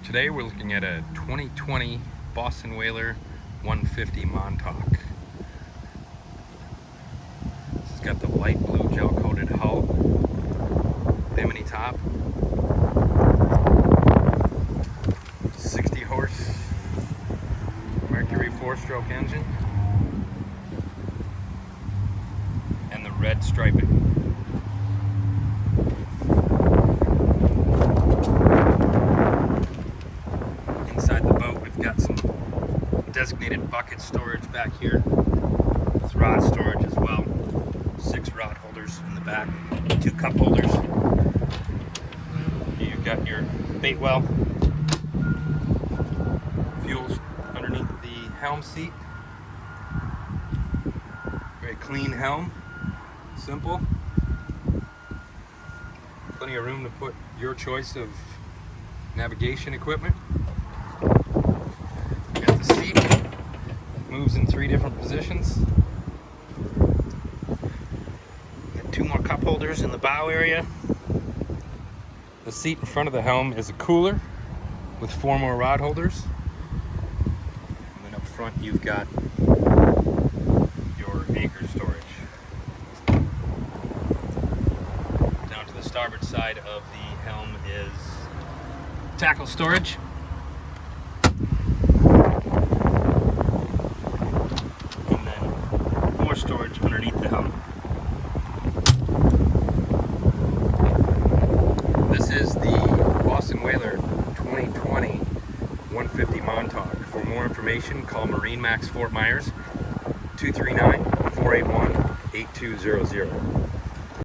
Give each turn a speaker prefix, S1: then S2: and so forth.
S1: Today we're looking at a 2020 Boston Whaler 150 Montauk. This has got the light blue gel coated hull, bimini top, 60 horse Mercury 4-stroke engine, and the red striping. Inside the boat we've got some designated bucket storage back here with rod storage as well. 6 rod holders in the back, 2 cup holders. You've got your bait well, fuels underneath the helm seat. Very clean helm, simple. Plenty of room to put your choice of navigation equipment. Got the seat, moves in 3 different positions. Got 2 more cup holders in the bow area. The seat in front of the helm is a cooler with 4 more rod holders. And then up front you've got your anchor storage. Down to the starboard side of the helm is tackle storage. And then more storage underneath the helm. This is the Boston Whaler 2020 150 Montauk. For more information, call MarineMax Fort Myers 239-481-8200.